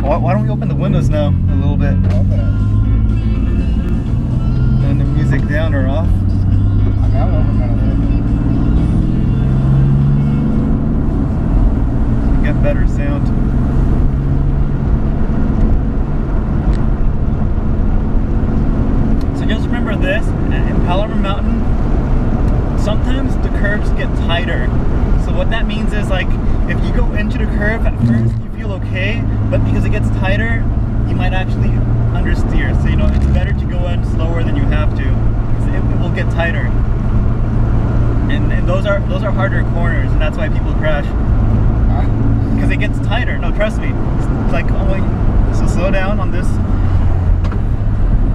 Why don't we open the windows now a little bit? Open it. And the music down or off? I mean, I'll open it a little bit. Get better sound. So just remember this, in Palomar Mountain, sometimes the curves get tighter. So what that means is, like, if you go into the curve at first, you feel okay, but because it gets tighter, you might actually understeer. So, you know, it's better to go in slower than you have to, because it will get tighter. And those are harder corners, and that's why people crash. Because it gets tighter. No, trust me. It's like, oh my, so slow down on this.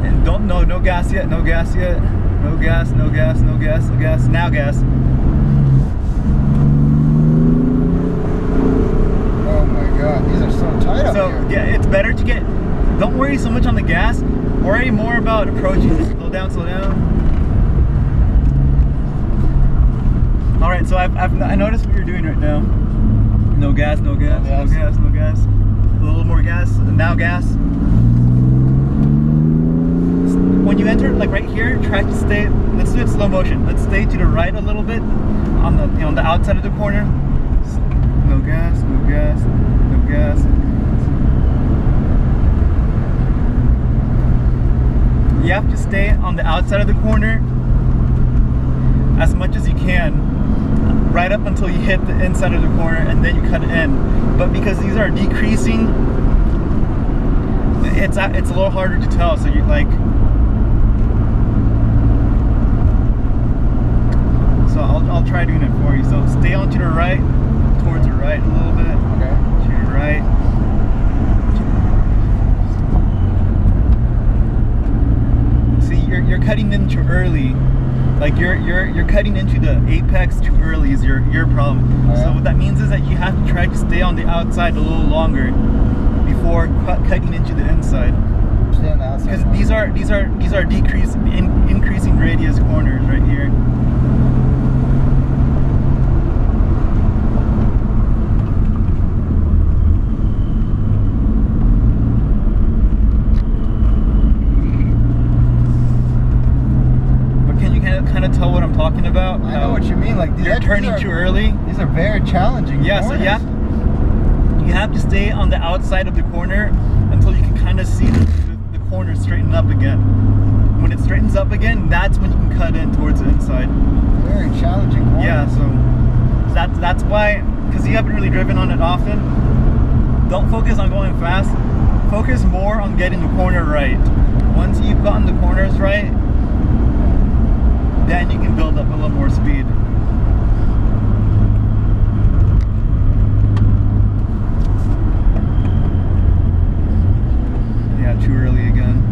And no gas yet, no gas yet. No gas, no gas, no gas, no gas. Now gas. Oh my god, these are so tight up here. So yeah, it's better to get, don't worry so much on the gas. Worry more about approaching. Slow down, slow down. Alright, so I noticed what you're doing right now. No gas, no gas, no gas, no gas. A little more gas, now gas. When you enter, like right here, try to stay, let's do it slow motion. Let's stay to the right a little bit on the, you know, on the outside of the corner. No gas, no gas, no gas. You have to stay on the outside of the corner as much as you can, right up until you hit the inside of the corner, and then you cut in. But because these are decreasing, it's a little harder to tell. So you're like, so I'll try doing it for you. So stay on to the right, towards the right a little bit. Okay. To the right. See, you're cutting in too early. Like you're cutting into the apex too early is your problem. Oh, yeah. So what that means is that you have to try to stay on the outside a little longer before cutting into the inside. Stay on the outside. Because these are increasing radius corners right here. Kind of tell what I'm talking about. I know what you mean. Like you're turning too early. These are very challenging. Yeah, corners. so you have to stay on the outside of the corner until you can kind of see the corner straighten up again. When it straightens up again, that's when you can cut in towards the inside. Very challenging corners. Yeah, so that's why, because you haven't really driven on it often, don't focus on going fast. Focus more on getting the corner right. Once you've gotten the corners right, then you can build up a little more speed. Yeah, too early again.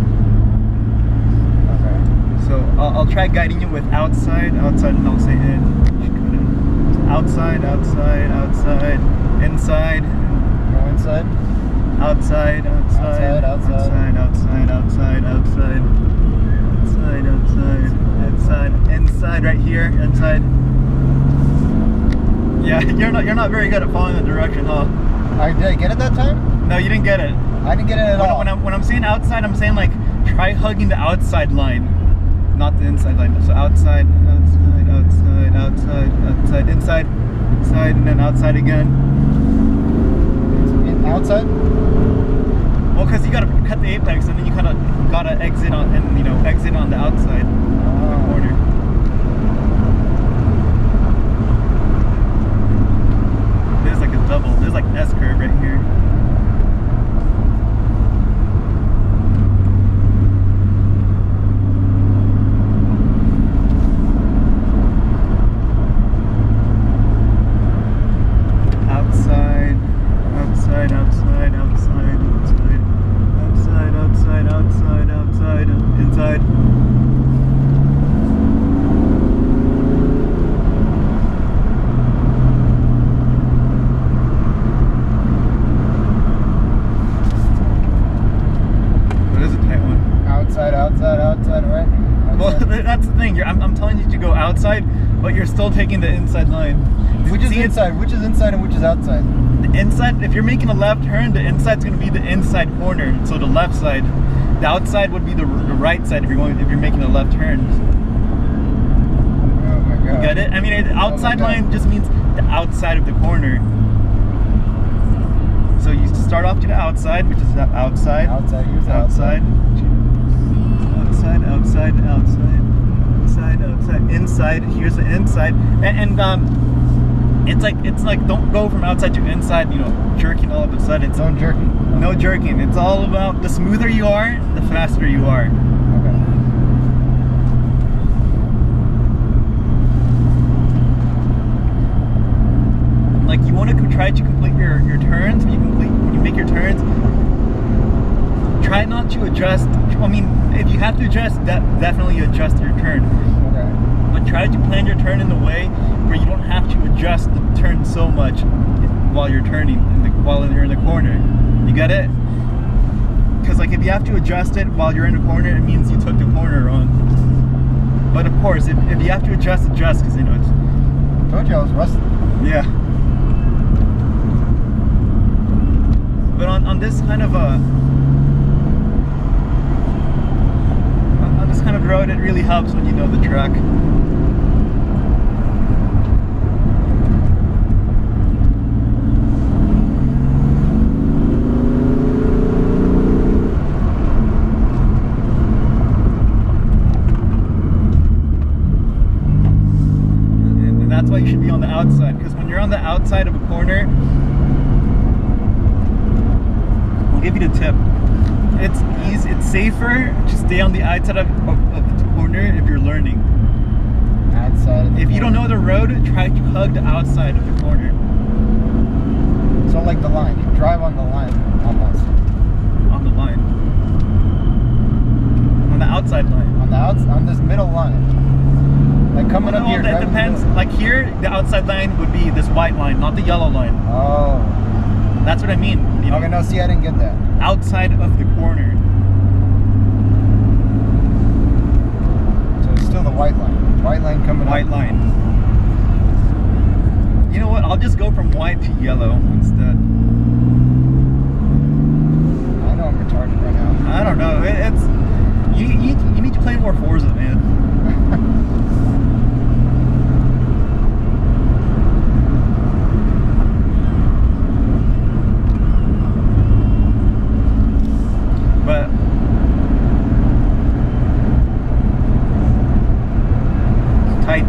Okay. So I'll try guiding you with outside, and I'll say in. Outside, outside, outside, inside. Go inside. Outside, outside, outside, outside, outside, outside. Outside, outside, outside, inside right here, inside. Yeah, you're not very good at following the direction, huh? Did I get it that time? No, you didn't get it. I didn't get it at all. When I'm saying outside, I'm saying like try hugging the outside line, not the inside line. So outside, outside, outside, outside, outside, inside, inside, and then outside again. Outside? Well, because you gotta cut the apex, and then you kind of gotta exit on, and you know, exit on the outside of the corner. There's like a double. There's like an S curve right here. Outside, outside, outside, outside, outside. Outside, outside, outside, outside, inside. What is a tight one? Outside, outside, outside, right? Outside. Well, that's the thing. I'm telling you to go outside, but you're still taking the inside line. Which is See, it's- inside? Which is inside and which is outside? The inside, if you're making a left turn, the inside's going to be the inside corner, so the left side. The outside would be the right side if you're making a left turn. Oh my god. You get it? I mean, the outside God. line just means the outside of the corner. So you start off to the outside, which is the outside. Outside. Here's the Outside. Outside, outside, outside. Inside, outside, inside. Here's the inside. And it's like don't go from outside to inside, you know, jerking all of a sudden. It's Don't jerk. no jerking. It's all about the smoother you are, the faster you are. Okay. Like you want to try to complete your turns. When you make your turns, try not to adjust. I mean, if you have to adjust, definitely adjust your turn. Okay. But try to plan your turn in a way where you don't have to adjust the turn so much while you're turning, while you're in the corner. You get it? Because like if you have to adjust it while you're in the corner, it means you took the corner wrong. But of course, if you have to adjust, because you know it's... Told you I was rusty. Yeah. But on this kind of on this kind of road, it really helps when you know the track. And that's why you should be on the outside, because when you're on the outside of a corner, I'll give you the tip. It's easy, it's safer to stay on the outside of the corner if you're learning. Outside. Of the If you don't know the road, try to hug the outside of the corner. So like the line, you drive on the line almost. On the line. On the outside line. On this middle line. Like coming up here. It driving depends. the middle. Like here, the outside line would be this white line, not the yellow line. Oh. That's what I mean. You know, Okay, no, see, I didn't get that. outside of the corner. So it's still the white line. White line coming White up. line. You know what? I'll just go from white to yellow instead. I know I'm retarded right now. I don't know. It's you need to play more Forza, man. But tight.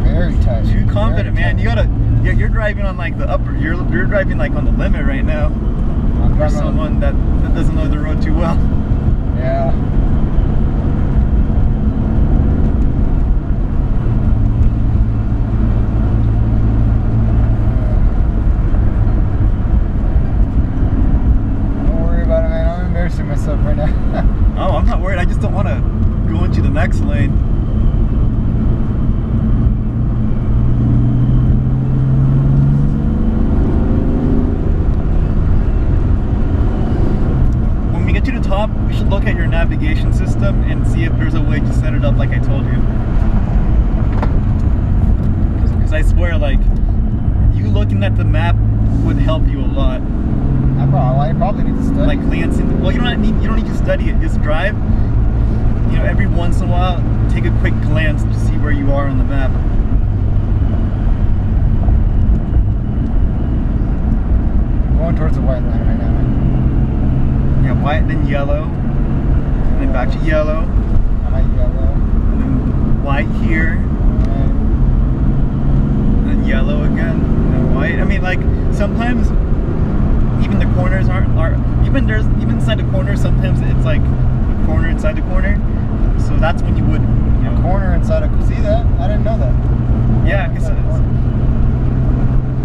Very tight. Too confident, Very man. tight. You gotta. You're driving on like the upper. You're driving like on the limit right now. I'm For driving on- someone that doesn't know the road too well. Yeah. Don't worry about it, man. I'm embarrassing myself right now. Oh, I'm not worried. I just don't want to go into the next lane. When we get to the top, we should look at your navigation system and see if there's a way to set it up like I told you. Because I swear, like, you looking at the map would help you a lot. I probably need to study. Like glancing. Well, you don't need to study it. Just drive. You know, every once in a while, take a quick glance to see where you are on the map. I'm going towards the white line right now, man. Yeah, white, then yellow, and then back to yellow, I'm at yellow. and then white here, And and then yellow again, and then white. I mean, like sometimes even the corners aren't even inside the corner. Sometimes it's like a corner inside the corner. So that's when you would, you know, corner inside a... See that? I didn't know that. yeah, because Inside a corner.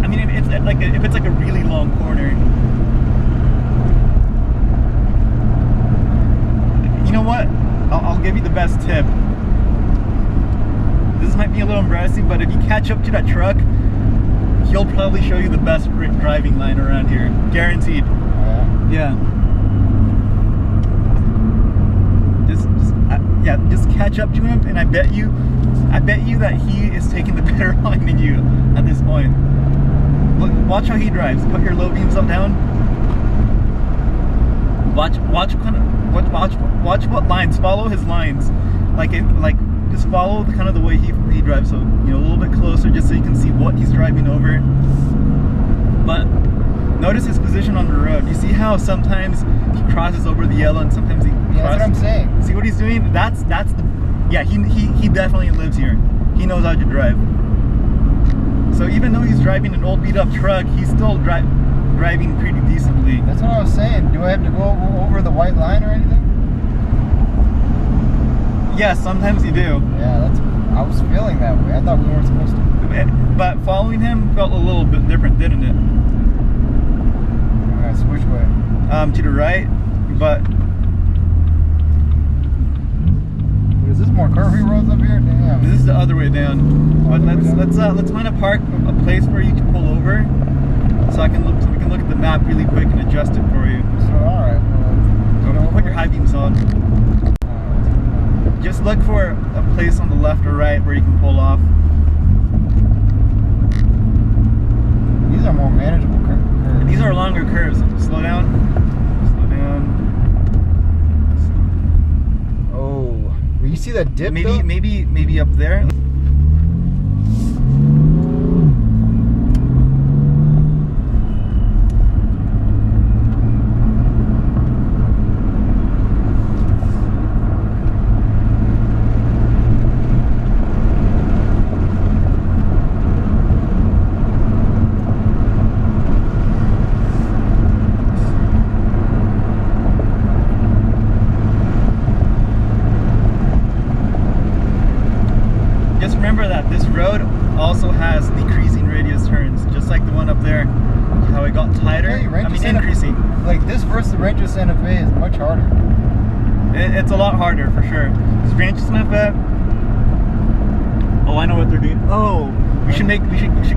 I mean, it's like if it's like a really long corner. You know what? I'll give you the best tip. This might be a little embarrassing, but if you catch up to that truck, he'll probably show you the best driving line around here, guaranteed. Oh, yeah. Yeah. Just yeah, just catch up to him, and I bet you that he is taking the better line than you at this point. Look, watch how he drives. Put your low beams up down. Watch what lines. Follow his lines. Just follow kind of the way he drives. So, you know, a little bit closer, just so you can see what he's driving over. But notice his position on the road. You see how sometimes he crosses over the yellow, and sometimes he crosses. That's what I'm saying. See what he's doing? That's the, yeah, he definitely lives here. He knows how to drive. So even though he's driving an old beat up truck, he's still driving pretty decently. That's what I was saying. Do I have to go over the white line or anything? Yes, sometimes you do. Yeah, I was feeling that way. I thought we weren't supposed to. But following him felt a little bit different, didn't it? Alright, so which way? To the right, but is this more curvy roads up here? Damn. This is the other way down. But let's find a place where you can pull over, so we can look at the map really quick and adjust it for you. So alright, well, put your high beams on. Just look for a place on the left or right where you can pull off. These are more manageable curves. These are longer curves. Slow down. Slow down. Oh, well, you see that dip? Maybe up there. Just remember that this road also has decreasing radius turns, just like the one up there. How it got tighter. Hey, increasing. Like this versus the Rancho Santa Fe is much harder. It's a lot harder for sure. This Rancho Santa Fe. Oh, I know what they're doing. Oh, we should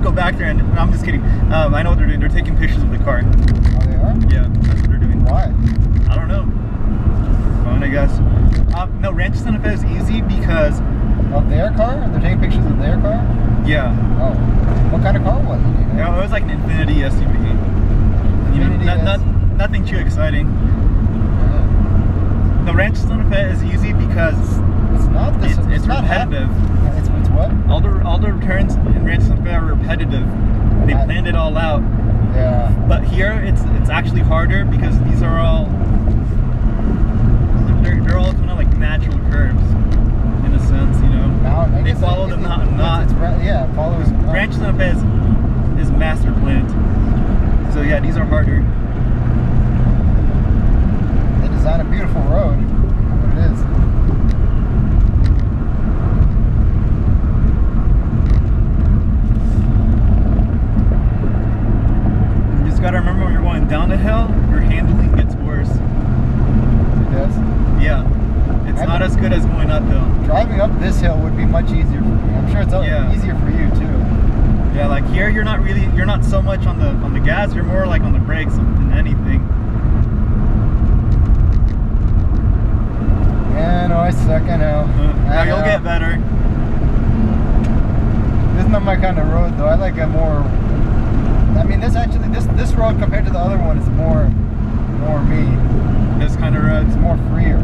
go back there and. No, I'm just kidding. I know what they're doing. They're taking pictures of the car. Oh, they are? Yeah, that's what they're doing. Why? I don't know. Fun, I guess. No, Rancho Santa Fe is easy because. Of their car? They're taking pictures of their car? Yeah. Oh. What kind of car was it? Yeah, it was like an Infinity SUV. Nothing too exciting. Yeah. The Rancho Santa Fe is easy because it's not this. It's not repetitive. It's what? All the turns in Rancho Santa Fe are repetitive. They planned it all out. Yeah. But here it's actually harder because these are all they're all kind of like natural curves. In a sense, you know, they follow the mountain knot. Yeah, follows. Rancho Santa Fe is master planned. So yeah, these are harder. They designed a beautiful road. What it is. You just gotta remember when you're going down the hill, your handling gets worse. It does? Yeah. It's not as good as going uphill. Driving up this hill would be much easier for me. I'm sure it's easier for you too. Yeah, like here you're not so much on the gas, you're more like on the brakes than anything. Yeah, no, I suck, I know. Now you'll get better. This is not my kind of road though. I like a more, I mean this road compared to the other one is more me. This kind of road. It's more freer.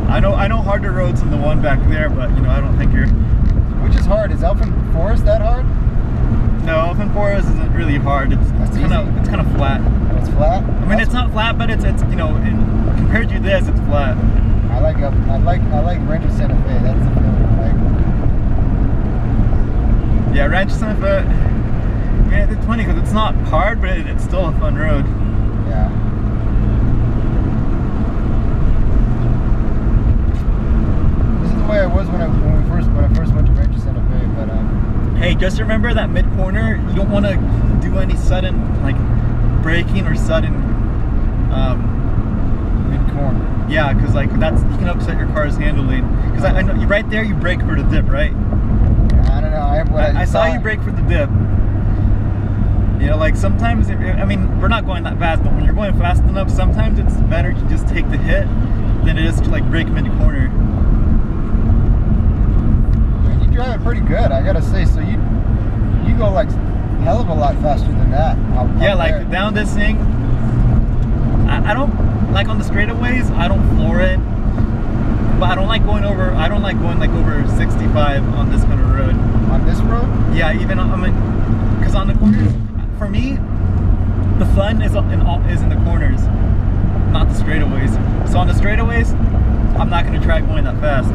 I know harder roads than the one back there, but you know, I don't think you're. Which is hard? Is Elfin Forest that hard? No, Elfin Forest isn't really hard. It's kind of flat. Oh, it's flat? I mean, it's not flat, but it's you know, compared to this, it's flat. I like Rancho Santa Fe. That's the feeling I like. Yeah, Rancho Santa Fe. Yeah, it's funny because it's not hard, but it's still a fun road. Yeah. Way I was when I first went to Rancho Santa Fe, but hey, just remember that mid corner, you don't want to do any sudden like braking or sudden mid corner. Yeah, because like you can upset your car's handling. Because I know right there you brake for the dip, right? I don't know. I saw you brake for the dip. You know, like sometimes I mean we're not going that fast, but when you're going fast enough, sometimes it's better to just take the hit than it is to like brake mid-corner. Man, you drive it pretty good, I gotta say. So you go like hell of a lot faster than that. Yeah, like down this thing, I don't like on the straightaways. I don't floor it, but I don't like going like over 65 on this kind of road. On this road? Yeah, even I mean, because on the corners, for me, the fun is in the corners, not the straightaways. So on the straightaways, I'm not going to try going that fast.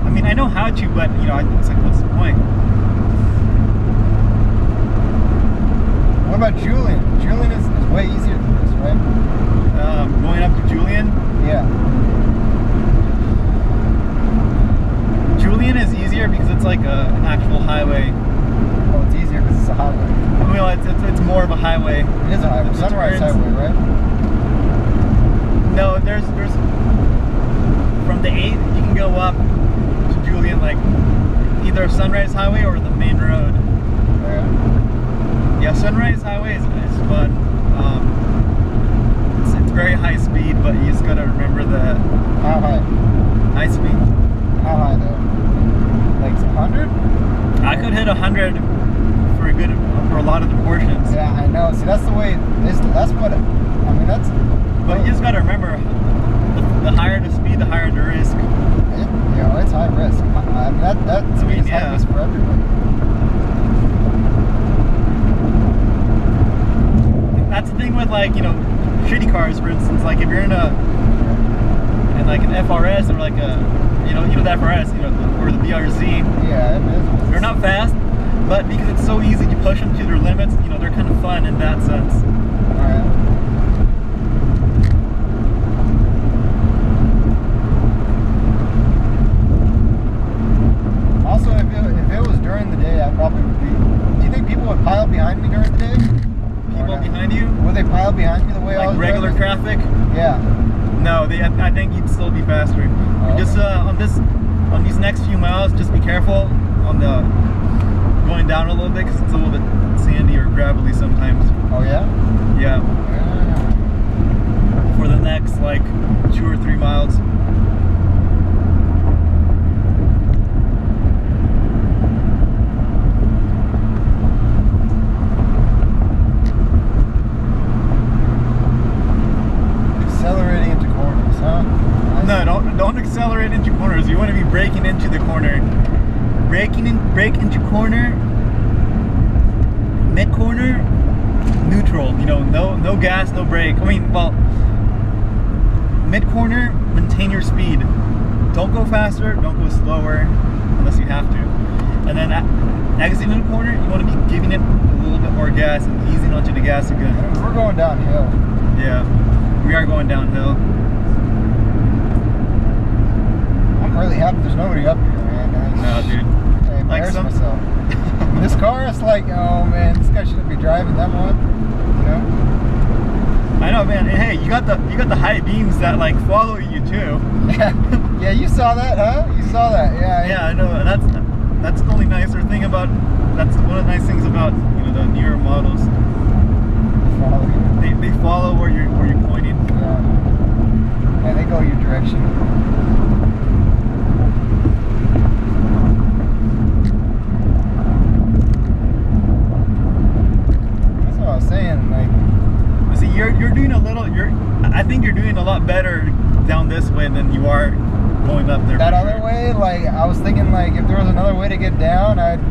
I mean, I know how to, but you know, it's like, what's the point? What about Julian? Julian is way easier than this, right? Going up to Julian? Yeah. Julian is easier because it's like an actual highway. Oh, it's easier because it's a highway. Well, it's more of a highway. It is a highway. Sunrise Highway, right? No, there's from the 8 you can go up to Julian, like either Sunrise Highway or the main road. Yeah. Yeah, Sunrise Highway is fun. It's very high speed, but you just gotta remember that. How high? High speed. How high though? Like 100? I could hit 100 for a lot of the portions. Yeah, I know. See, that's the way. That's what. I mean, that's. But you just gotta remember, the higher the speed, the higher the risk. It's high risk. I mean, that to me is high risk for everybody. That's the thing with, like, you know, shitty cars, for instance. Like if you're in like an FRS or like a, you know the FRS, you know, or the BRZ. Yeah, it is. They're not fast, but because it's so easy to push them to their limits, you know, they're kind of fun in that sense. Alright. Also, if it was during the day, I probably would be. Do you think people would pile behind me during the day? People behind you? Would they pile behind me the way I was like regular traffic? Yeah. No, I think you'd still be faster. Oh, just on these next few miles, just be careful on the going down a little bit because it's a little bit sandy or gravelly sometimes. Oh yeah? Yeah. For the next like 2 or 3 miles. Accelerating into corners, huh? No, don't accelerate into corners. You want to be braking into the corner. Brake into corner, mid corner, neutral. You know, no gas, no brake. I mean, well, mid corner, maintain your speed. Don't go faster, don't go slower, unless you have to. And then exiting the corner, you want to be giving it a little bit more gas and easing onto the gas again. We're going downhill. Yeah, we are going downhill. I'm really happy there's nobody up here, man. No, dude. I embarrass Like myself. This car, it's like, oh man, this guy shouldn't be driving that one. You know? I know, man. And hey, you got the high beams that like follow you too. Yeah, you saw that, huh? You saw that, yeah. Yeah, I know. That's the only nicer thing about. That's one of the nice things about, you know, the newer models. They follow where you're pointing. Yeah. And they go your direction. That's what I was saying. Like, see, you're doing a little. I think you're doing a lot better down this way than you are going up there. that other way, like I was thinking, like if there was another way to get down, I'd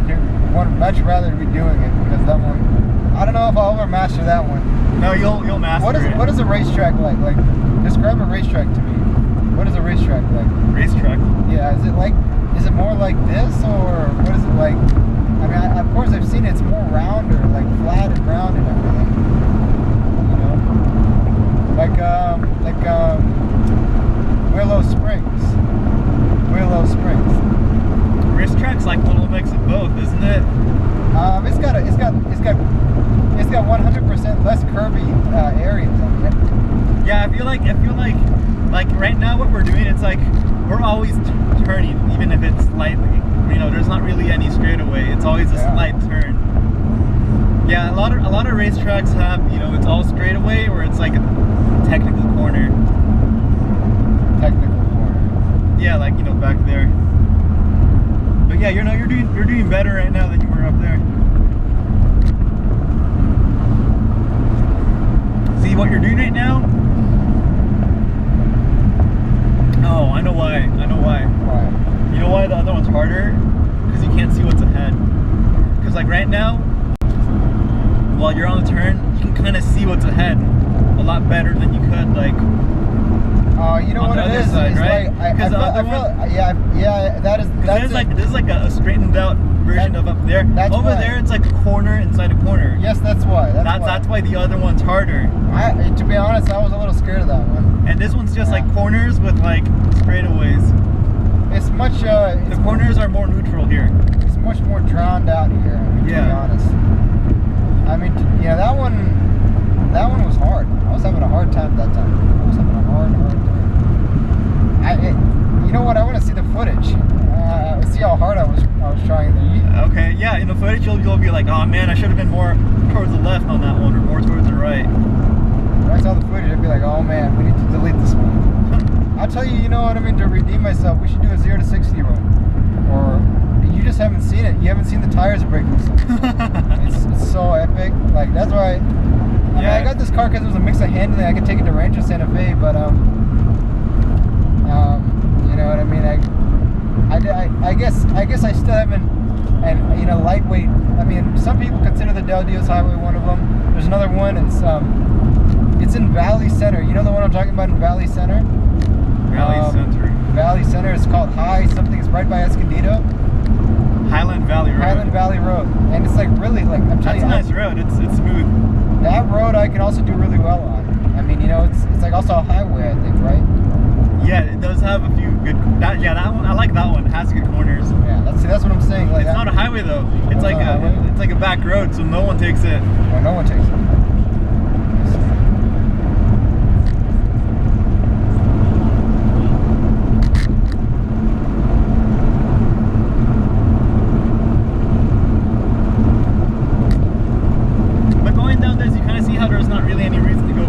much rather be doing it because that one. I don't know if I'll ever master that one. No, you'll master it. What is a racetrack like? Like, describe a racetrack to me. What is a racetrack like? Racetrack. Yeah, is it more like this or what is it like? I mean, of course I've seen it's more rounder, like flat and round and everything. You know, like Willow Springs. Racetrack's like a little mix of both, isn't it? It's got 100% less curvy areas on it. Yeah, I feel like right now what we're doing, it's like we're always turning, even if it's slightly. You know, there's not really any straightaway. It's always a slight turn. Yeah, a lot of racetracks have, you know, it's all straightaway or it's like a technical corner. Technical corner. Yeah, like, you know, back there. But yeah, you know, you're doing better right now than you were up there. See what you're doing right now? Oh, I know why. I know why. Why? You know why the other one's harder? Because you can't see what's ahead. Because like right now, while you're on the turn, you can kind of see what's ahead a lot better than you could like. You know on what the it other is? side, It's right? like Because the other one, yeah, that is. That's this is like a straightened out version of up there. Over there, it's like a corner inside a corner. Yes, that's why. That's why the other one's harder. To be honest, I was a little scared of that one. And this one's just like corners with like straightaways. It's much. The corners are more neutral here. It's much more drowned out here. To be honest. I mean, yeah, that one was hard. I was having a hard time that time. I was having a hard time. You know what? I want to see the footage. See how hard I was trying there. Okay, yeah. In the footage, you'll be like, oh man, I should have been more towards the left on that one, or more towards the right. When I saw the footage, I'd be like, oh man, we need to delete this one. I'll tell you, you know what I mean. To redeem myself, we should do a 0 to 60 run, or. You just haven't seen it. You haven't seen the tires break loose. It's so epic. Like that's why. I mean, I got this car because it was a mix of handling. I could take it to Rancho Santa Fe, but you know what I mean. I guess I still haven't. And you know, lightweight. I mean, some people consider the Del Dios Highway one of them. There's another one. It's in Valley Center. You know the one I'm talking about in Valley Center. Valley Center. Valley Center. It's called High something. It's right by Escondido. Highland Valley Road. Highland Valley Road, and it's like really like I'm telling you. That's a nice road. It's smooth. That road I can also do really well on. I mean, you know, it's like also a highway, I think, right? Yeah, it does have a few good. That one I like. That one it has good corners. Yeah, that's what I'm saying. Like it's not a highway though. It's like a back road, so no one takes it. Well, no one takes it.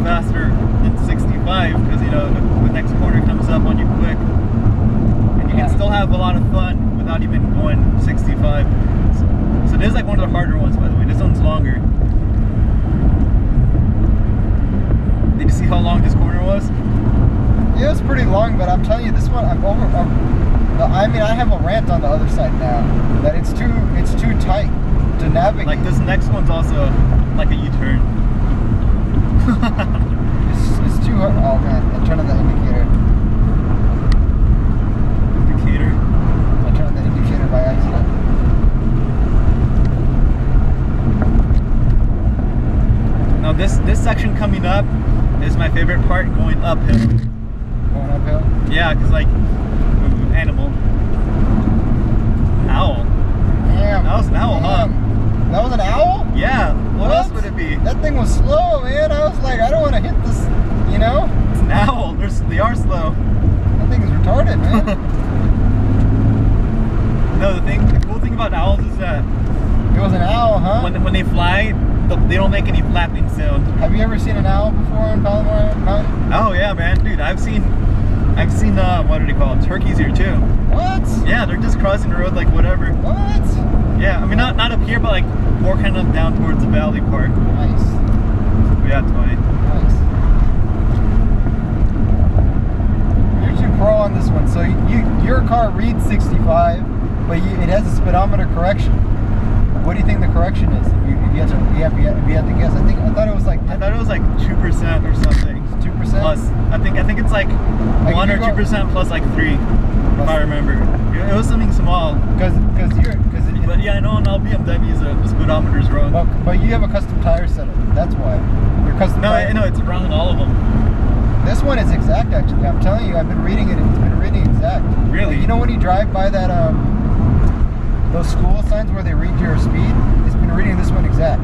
Faster than 65 because you know the next corner comes up on you quick, and you can still have a lot of fun without even going 65. So this is like one of the harder ones, by the way. This one's longer. Did you see how long this corner was? Yeah, it's pretty long, but I'm telling you, this one I mean, I have a rant on the other side now that it's too tight to navigate. Like this next one's also like a U-turn. it's too hard. Oh man, I turned on the indicator. I turned on the indicator by accident. Now this section coming up is my favorite part, going uphill. Going uphill? Yeah, because like, animal. Owl. Damn. That was an owl, huh? That was an owl? Yeah. What else would it be? That thing was slow, man. I was like, I don't want to hit this, you know? It's an owl. They are slow. That thing is retarded, man. No, the cool thing about owls is that it was an owl, huh? When they fly, they don't make any flapping sound. Have you ever seen an owl before in Palomar Mountain? Oh yeah, man, dude. I've seen what do they call it? Turkeys here too. What? Yeah, they're just crossing the road like whatever. What? Yeah, I mean not up here, but like more kind of down towards the valley part. Nice. Yeah, Tony. Nice. You're too pro on this one. So your car reads 65, but it has a speedometer correction. What do you think the correction is? If you had to guess, I thought it was like 2% or something. 2%. Plus, I think it's like 1 or 2% plus like 3, if I remember. It was something small. But yeah, I know on all BMWs the speedometer's wrong. But you have a custom tire setup. That's why. Your custom. No, I know it's wrong on all of them. This one is exact, actually. I'm telling you, I've been reading it. It's been reading exact. Really? Like, you know when you drive by that those school signs where they read your speed? It's been reading this one exact.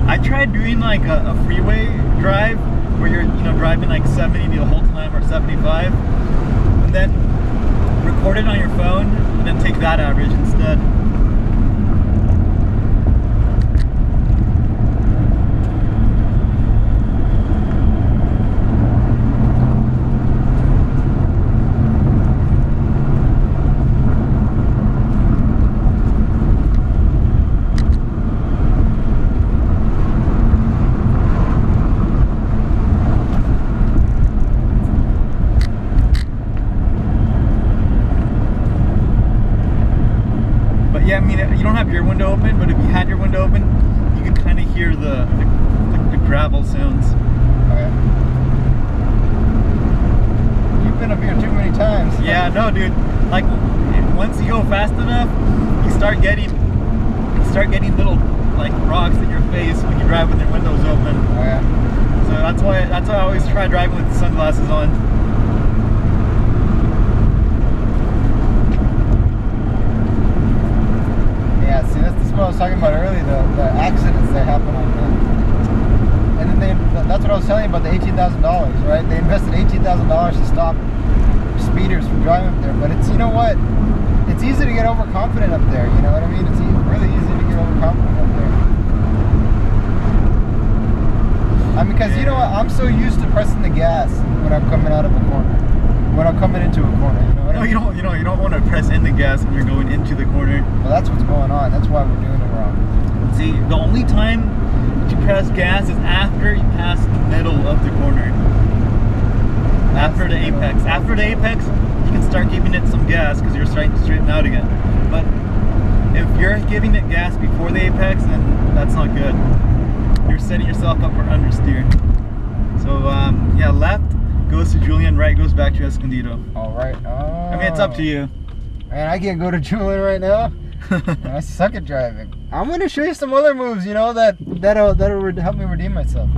I tried doing like a freeway drive where you're driving like 70 the whole time or 75, and then record it on your phone and then take that average instead. Yeah, I mean, you don't have your window open, but if you had your window open, you can kind of hear the gravel sounds. Okay. You've been up here too many times. Yeah, no, dude. Like, once you go fast enough, you start getting little like rocks in your face when you drive with your windows open. Oh, yeah. So that's why I always try driving with sunglasses on. Yeah, see, that's what I was talking about earlier, the accidents that happen on them. And then that's what I was telling you about the $18,000, right? They invested $18,000 to stop speeders from driving up there. But it's, you know what? It's easy to get overconfident up there, you know what I mean? It's really easy to get overconfident up there. I mean, because you know what? I'm so used to pressing the gas when I'm coming out of a corner. When I'm coming into a corner, you know what I mean? No, you don't want to press in the gas when you're going into the corner. Well, that's what's going on. That's why we're doing it wrong. See, the only time you press gas is after you pass the middle of the corner. After the apex. After the apex, you can start giving it some gas because you're starting to straighten out again. But if you're giving it gas before the apex, then that's not good. You're setting yourself up for understeer. So yeah, left goes to Julian, right goes back to Escondido. All right. Oh. I mean, it's up to you. Man, I can't go to Julian right now. I suck at driving. I'm gonna show you some other moves, you know, that'll help me redeem myself.